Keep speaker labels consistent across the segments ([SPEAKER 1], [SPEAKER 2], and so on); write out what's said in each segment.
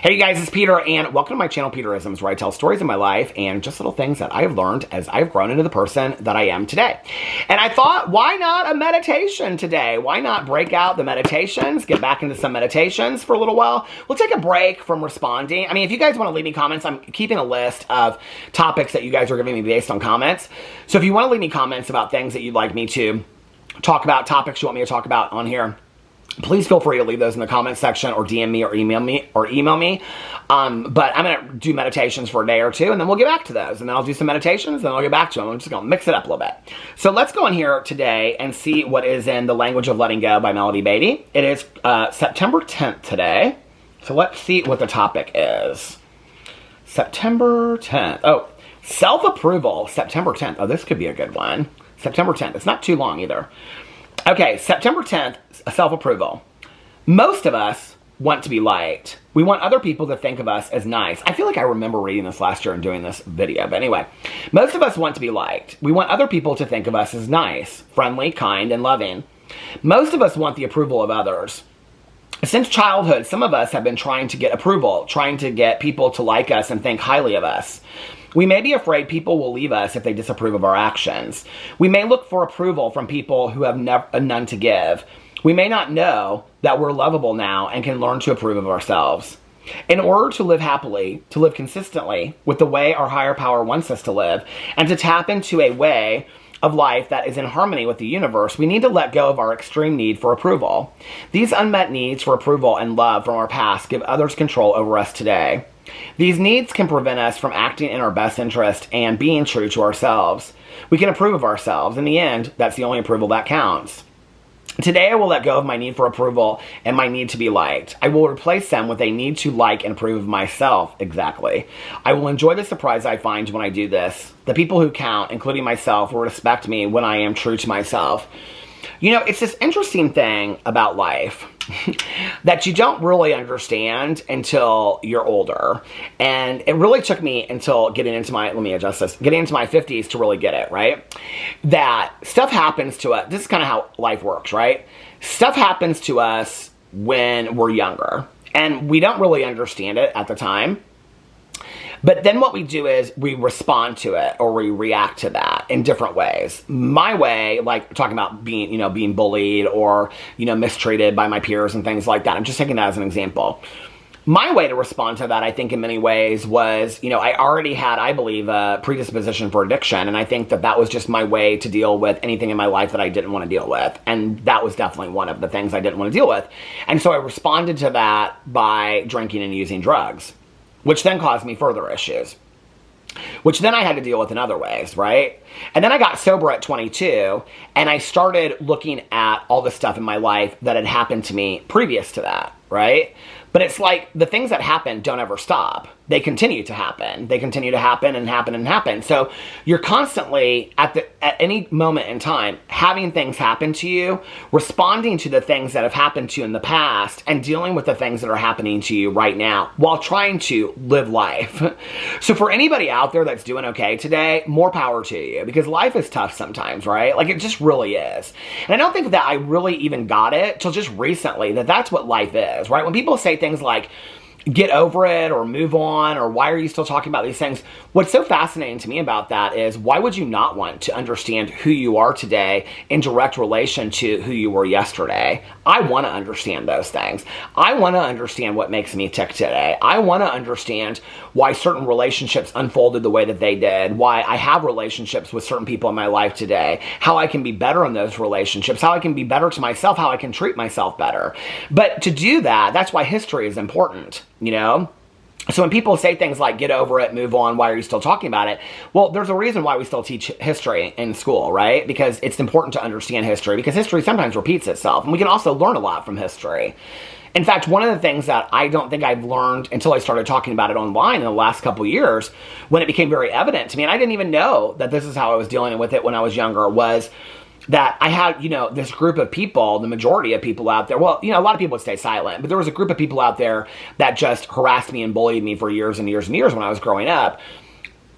[SPEAKER 1] Hey you guys, it's Peter, and welcome to my channel, Peterisms, where I tell stories of my life and just little things that I have learned as I've grown into the person that I am today. And I thought, why not a meditation today? Why not break out the meditations, get back into some meditations for a little while? We'll take a break from responding. I mean, if you guys want to leave me comments, I'm keeping a list of topics that you guys are giving me based on comments. So if you want to leave me comments about things that you'd like me to talk about, topics you want me to talk about on here, please feel free to leave those in the comments section or DM me or email me. But I'm going to do meditations for a day or two, and then we'll get back to those. And then I'll do some meditations, and then I'll get back to them. I'm just going to mix it up a little bit. So let's go in here today and see what is in The Language of Letting Go by Melody Beatty. It is September 10th today. So let's see what the topic is. September 10th. Oh, self-approval, September 10th. Oh, this could be a good one. September 10th. It's not too long either. Okay, September 10th, self-approval. Most of us want to be liked. We want other people to think of us as nice. I feel like I remember reading this last year and doing this video, but anyway. Most of us want to be liked. We want other people to think of us as nice, friendly, kind, and loving. Most of us want the approval of others. Since childhood, some of us have been trying to get approval, trying to get people to like us and think highly of us. We may be afraid people will leave us if they disapprove of our actions. We may look for approval from people who have none to give. We may not know that we're lovable now and can learn to approve of ourselves. In order to live happily, to live consistently with the way our higher power wants us to live, and to tap into a way of life that is in harmony with the universe, we need to let go of our extreme need for approval. These unmet needs for approval and love from our past give others control over us today. These needs can prevent us from acting in our best interest and being true to ourselves. We can approve of ourselves. In the end, that's the only approval that counts. Today, I will let go of my need for approval and my need to be liked. I will replace them with a need to like and approve of myself, exactly. I will enjoy the surprise I find when I do this. The people who count, including myself, will respect me when I am true to myself. You know, it's this interesting thing about life that you don't really understand until you're older. And it really took me until getting into my 50s to really get it, right? That stuff happens to us. This is kind of how life works, right? Stuff happens to us when we're younger. And we don't really understand it at the time. But then what we do is we respond to it, or we react to that in different ways. My way, like talking about being bullied or, mistreated by my peers and things like that. I'm just taking that as an example. My way to respond to that, I think in many ways was, I already had, I believe, a predisposition for addiction. And I think that that was just my way to deal with anything in my life that I didn't want to deal with. And that was definitely one of the things I didn't want to deal with. And so I responded to that by drinking and using drugs, which then caused me further issues, which then I had to deal with in other ways, right? And then I got sober at 22, and I started looking at all the stuff in my life that had happened to me previous to that, right? But it's like the things that happen don't ever stop. They continue to happen. They continue to happen and happen and happen. So you're constantly, at any moment in time, having things happen to you, responding to the things that have happened to you in the past, and dealing with the things that are happening to you right now while trying to live life. So for anybody out there that's doing okay today, more power to you, because life is tough sometimes, right? Like, it just really is. And I don't think that I really even got it till just recently, that that's what life is, right? When people say things like, get over it or move on, or why are you still talking about these things? What's so fascinating to me about that is, why would you not want to understand who you are today in direct relation to who you were yesterday? I want to understand those things. I want to understand what makes me tick today. I want to understand why certain relationships unfolded the way that they did, why I have relationships with certain people in my life today, how I can be better in those relationships, how I can be better to myself, how I can treat myself better. But to do that, that's why history is important. So when people say things like, get over it, move on, why are you still talking about it? Well, there's a reason why we still teach history in school, right? Because it's important to understand history, because history sometimes repeats itself. And we can also learn a lot from history. In fact, one of the things that I don't think I've learned until I started talking about it online in the last couple of years, when it became very evident to me, and I didn't even know that this is how I was dealing with it when I was younger, was that I had, this group of people, the majority of people out there, well, a lot of people would stay silent, but there was a group of people out there that just harassed me and bullied me for years and years and years when I was growing up.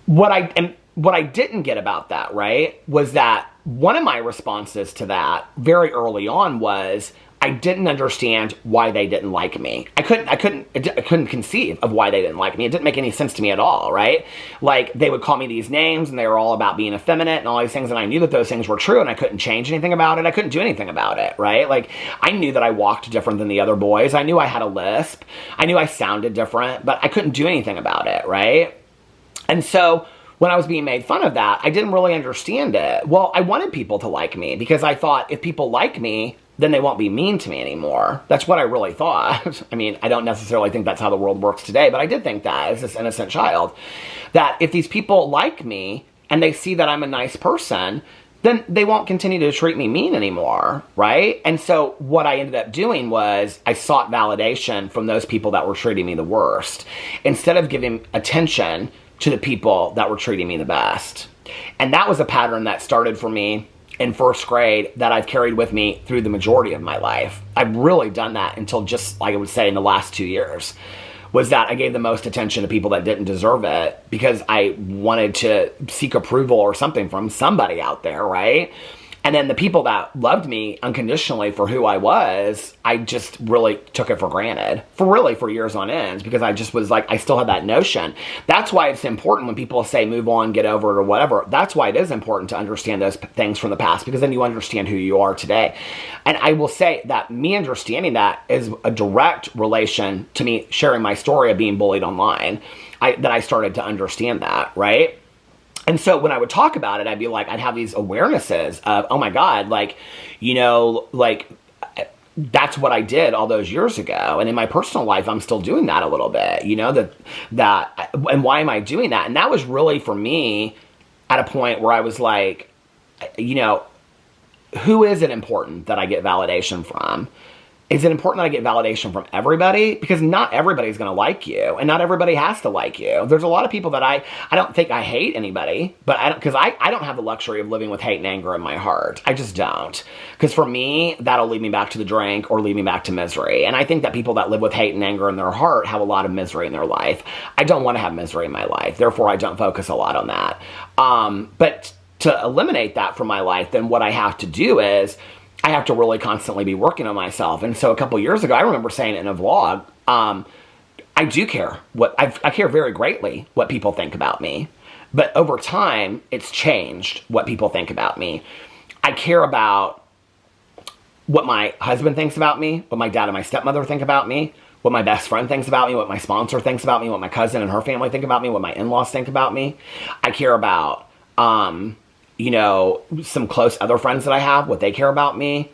[SPEAKER 1] What I didn't get about that, right, was that one of my responses to that very early on was, I didn't understand why they didn't like me. I couldn't conceive of why they didn't like me. It didn't make any sense to me at all, right? Like, they would call me these names, and they were all about being effeminate and all these things, and I knew that those things were true, and I couldn't change anything about it. I couldn't do anything about it, right? Like, I knew that I walked different than the other boys. I knew I had a lisp. I knew I sounded different, but I couldn't do anything about it, right? And so when I was being made fun of that, I didn't really understand it. Well, I wanted people to like me because I thought if people like me, then they won't be mean to me anymore. That's what I really thought. I mean, I don't necessarily think that's how the world works today, but I did think that as this innocent child, that if these people like me and they see that I'm a nice person, then they won't continue to treat me mean anymore, right? And so what I ended up doing was I sought validation from those people that were treating me the worst, instead of giving attention to the people that were treating me the best. And that was a pattern that started for me in first grade that I've carried with me through the majority of my life. I've really done that until just, like I would say, in the last 2 years, was that I gave the most attention to people that didn't deserve it because I wanted to seek approval or something from somebody out there, right? And then the people that loved me unconditionally for who I was, I just really took it for granted for years on end, because I just was like, I still had that notion. That's why it's important when people say move on, get over it, or whatever. That's why it is important to understand those things from the past, because then you understand who you are today. And I will say that me understanding that is a direct relation to me sharing my story of being bullied online. That I started to understand that, right? And so when I would talk about it, I'd be like, I'd have these awarenesses of, oh my God, like, you know, like, that's what I did all those years ago. And in my personal life, I'm still doing that a little bit, you know, and why am I doing that? And that was really for me at a point where I was like, you know, who is it important that I get validation from? Is it important that I get validation from everybody? Because not everybody's going to like you, and not everybody has to like you. There's a lot of people that I don't think I hate anybody, but because I don't have the luxury of living with hate and anger in my heart. I just don't. Because for me, that'll lead me back to the drink or lead me back to misery. And I think that people that live with hate and anger in their heart have a lot of misery in their life. I don't want to have misery in my life. Therefore, I don't focus a lot on that. But to eliminate that from my life, then what I have to do is I have to really constantly be working on myself. And so a couple years ago, I remember saying it in a vlog, I do care. I care very greatly what people think about me. But over time, it's changed what people think about me. I care about what my husband thinks about me, what my dad and my stepmother think about me, what my best friend thinks about me, what my sponsor thinks about me, what my cousin and her family think about me, what my in-laws think about me. I care about you know, some close other friends that I have, what they care about me.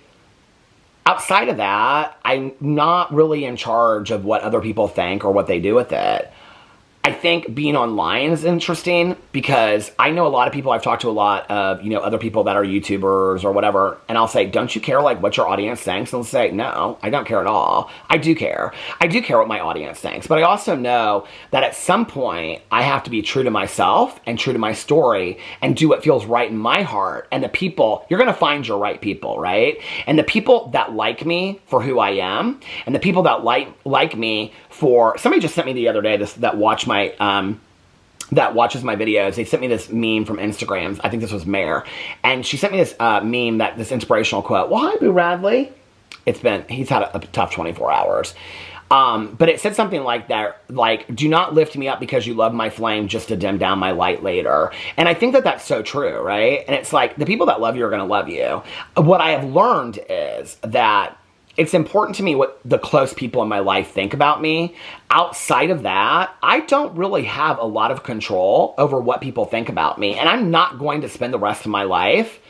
[SPEAKER 1] Outside of that, I'm not really in charge of what other people think or what they do with it. I think being online is interesting because I know a lot of people, I've talked to a lot of, you know, other people that are YouTubers or whatever, and I'll say, don't you care like what your audience thinks? And they'll say, no, I don't care at all. I do care. I do care what my audience thinks, but I also know that at some point I have to be true to myself and true to my story and do what feels right in my heart. And the people, you're going to find your right people, right? And the people that like me for who I am, and the people that like me for, somebody just sent me the other day that watched my that watches my videos. They sent me this meme from Instagram. I think this was Mare. And she sent me this meme, this inspirational quote. Well, hi, Boo Radley. He's had a tough 24 hours. But it said something like that, like, do not lift me up because you love my flame just to dim down my light later. And I think that that's so true, right? And it's like, the people that love you are going to love you. What I have learned is that it's important to me what the close people in my life think about me. Outside of that, I don't really have a lot of control over what people think about me. And I'm not going to spend the rest of my life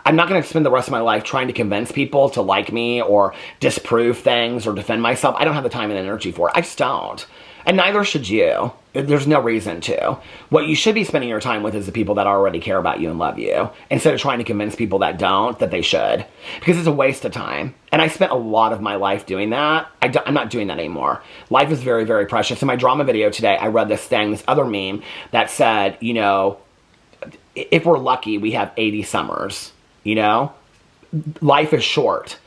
[SPEAKER 1] trying to convince people to like me or disprove things or defend myself. I don't have the time and energy for it. I just don't. And neither should you. There's no reason to. What you should be spending your time with is the people that already care about you and love you, instead of trying to convince people that don't, that they should. Because it's a waste of time. And I spent a lot of my life doing that. I'm not doing that anymore. Life is very, very precious. In my drama video today, I read this other meme that said, you know, if we're lucky, we have 80 summers, you know? Life is short.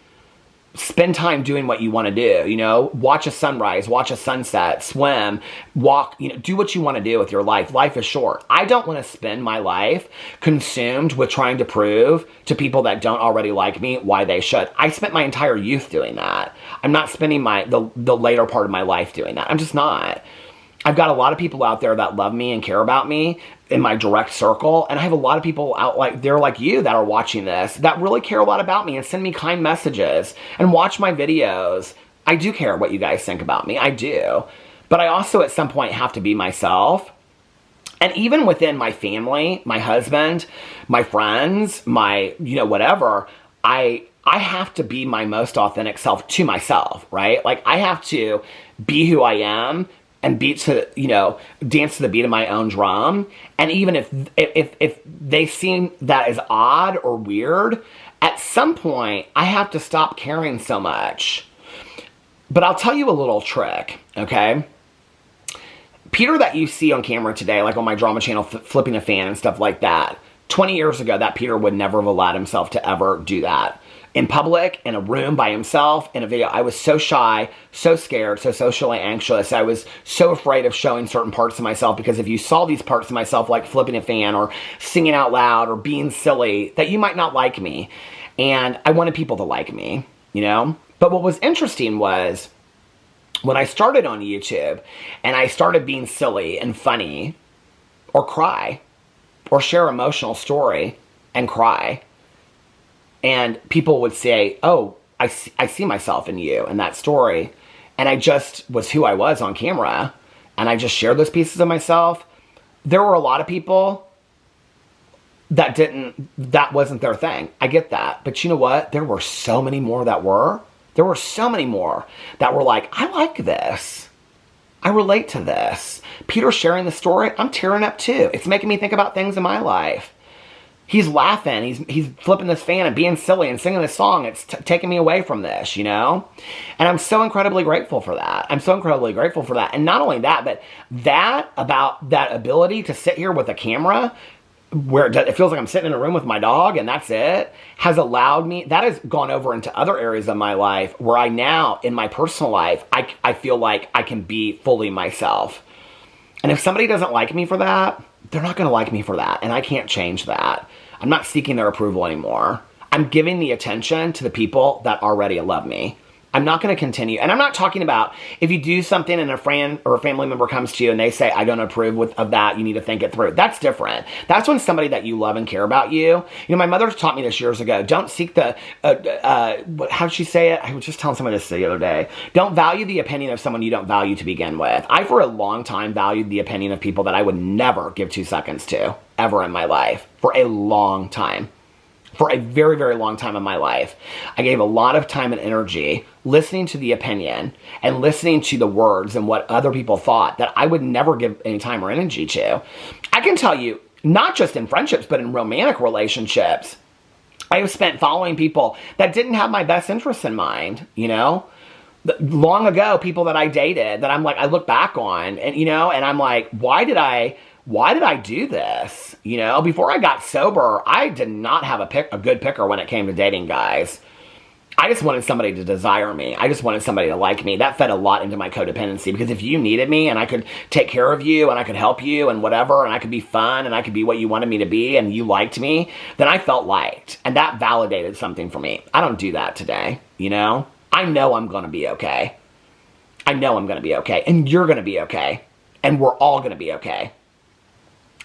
[SPEAKER 1] spend time doing what you want to do, you know, watch a sunrise, watch a sunset, swim, walk, you know, do what you want to do with your life. Life is short. I don't want to spend my life consumed with trying to prove to people that don't already like me why they should. I spent my entire youth doing that. I'm not spending the later part of my life doing that. I'm just not. I've got a lot of people out there that love me and care about me in my direct circle. And I have a lot of people out they're like you that are watching this that really care a lot about me and send me kind messages and watch my videos. I do care what you guys think about me. I do. But I also at some point have to be myself. And even within my family, my husband, my friends, my, you know, whatever, I have to be my most authentic self to myself, right? Like I have to be who I am and dance to the beat of my own drum. And even if they seem that is odd or weird, at some point I have to stop caring so much. But I'll tell you a little trick, okay? Peter that you see on camera today, like on my drama channel, flipping a fan and stuff like that, 20 years ago, that Peter would never have allowed himself to ever do that. In public, in a room by himself, in a video, I was so shy, so scared, so socially anxious. I was so afraid of showing certain parts of myself because if you saw these parts of myself like flipping a fan or singing out loud or being silly, that you might not like me. And I wanted people to like me, you know? But what was interesting was when I started on YouTube and I started being silly and funny or cry or share an emotional story and cry, and people would say, oh, I see myself in you and that story. And I just was who I was on camera. And I just shared those pieces of myself. There were a lot of people that wasn't their thing. I get that. But you know what? There were so many more that were. There were so many more that were like, I like this. I relate to this. Peter sharing the story, I'm tearing up too. It's making me think about things in my life. He's laughing, he's flipping this fan and being silly and singing this song. It's taking me away from this, you know? And I'm so incredibly grateful for that. I'm so incredibly grateful for that. And not only that, but about that ability to sit here with a camera where it feels like I'm sitting in a room with my dog and that's it, has allowed me, that has gone over into other areas of my life where I now, in my personal life, I feel like I can be fully myself. And if somebody doesn't like me for that, they're not going to like me for that. And I can't change that. I'm not seeking their approval anymore. I'm giving the attention to the people that already love me. I'm not going to continue. And I'm not talking about if you do something and a friend or a family member comes to you and they say, I don't approve of that, you need to think it through. That's different. That's when somebody that you love and care about you. You know, my mother taught me this years ago. Don't seek the, how'd she say it? I was just telling someone this the other day. Don't value the opinion of someone you don't value to begin with. I, for a long time, valued the opinion of people that I would never give 2 seconds to, ever in my life. For a long time. For a very, very long time in my life, I gave a lot of time and energy listening to the opinion and listening to the words and what other people thought that I would never give any time or energy to. I can tell you, not just in friendships, but in romantic relationships, I have spent following people that didn't have my best interests in mind, you know? Long ago, people that I dated that I'm like, I look back on and, you know, and I'm like, why did I do this? You know, before I got sober, I did not have a good picker when it came to dating guys. I just wanted somebody to desire me. I just wanted somebody to like me. That fed a lot into my codependency because if you needed me and I could take care of you and I could help you and whatever and I could be fun and I could be what you wanted me to be and you liked me, then I felt liked. And that validated something for me. I don't do that today, you know? I know I'm going to be okay. I know I'm going to be okay. And you're going to be okay. And we're all going to be okay.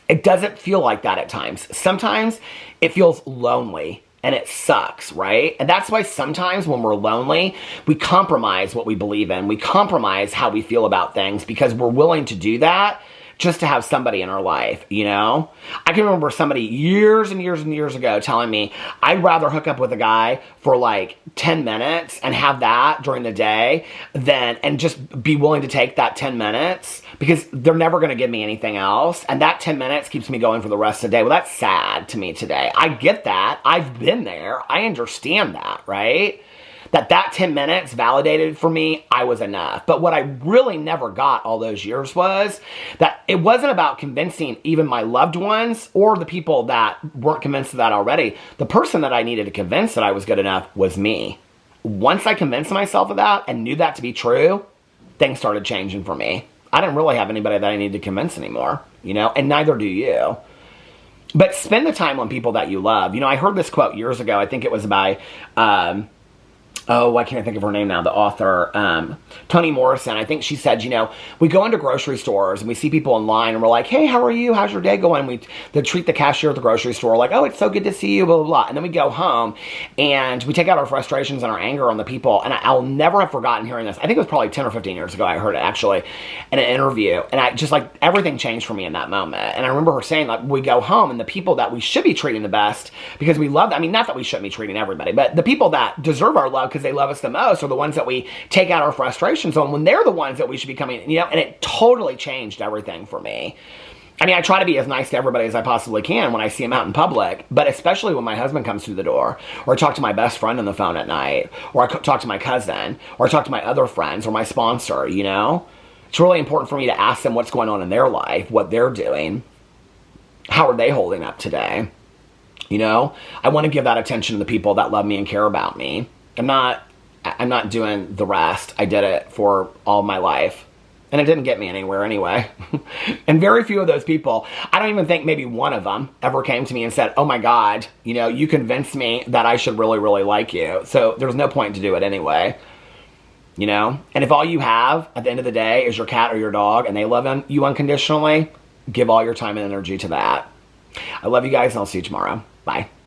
[SPEAKER 1] It doesn't feel like that at times. Sometimes it feels lonely and it sucks, right? And that's why sometimes when we're lonely, we compromise what we believe in. We compromise how we feel about things because we're willing to do that just to have somebody in our life, you know? I can remember somebody years and years and years ago telling me, I'd rather hook up with a guy for like 10 minutes and have that during the day and just be willing to take that 10 minutes because they're never going to give me anything else. And that 10 minutes keeps me going for the rest of the day. Well, that's sad to me today. I get that. I've been there. I understand that, right? That 10 minutes validated for me, I was enough. But what I really never got all those years was that it wasn't about convincing even my loved ones or the people that weren't convinced of that already. The person that I needed to convince that I was good enough was me. once I convinced myself of that and knew that to be true, things started changing for me. I didn't really have anybody that I needed to convince anymore, you know, and neither do you. But spend the time on people that you love. You know, I heard this quote years ago. I think it was by, why can't I think of her name now? The author, Toni Morrison. I think she said, you know, we go into grocery stores and we see people in line and we're like, hey, how are you? How's your day going? They treat the cashier at the grocery store like, oh, it's so good to see you, blah, blah, blah. And then we go home and we take out our frustrations and our anger on the people. And I'll never have forgotten hearing this. I think it was probably 10 or 15 years ago I heard it actually in an interview. And I just like, everything changed for me in that moment. And I remember her saying like, we go home and the people that we should be treating the best because we love them. I mean, not that we shouldn't be treating everybody, but the people that deserve our love because they love us the most are the ones that we take out our frustrations on when they're the ones that we should be coming, you know, and it totally changed everything for me. I mean, I try to be as nice to everybody as I possibly can when I see them out in public, but especially when my husband comes through the door, or I talk to my best friend on the phone at night, or I talk to my cousin, or I talk to my other friends, or my sponsor, you know? It's really important for me to ask them what's going on in their life, what they're doing, how are they holding up today, you know? I want to give that attention to the people that love me and care about me. I'm not doing the rest. I did it for all my life. And it didn't get me anywhere anyway. And very few of those people, I don't even think maybe one of them ever came to me and said, oh my God, you know, you convinced me that I should really, really like you. So there's no point to do it anyway. You know? And if all you have at the end of the day is your cat or your dog and they love you unconditionally, give all your time and energy to that. I love you guys and I'll see you tomorrow. Bye.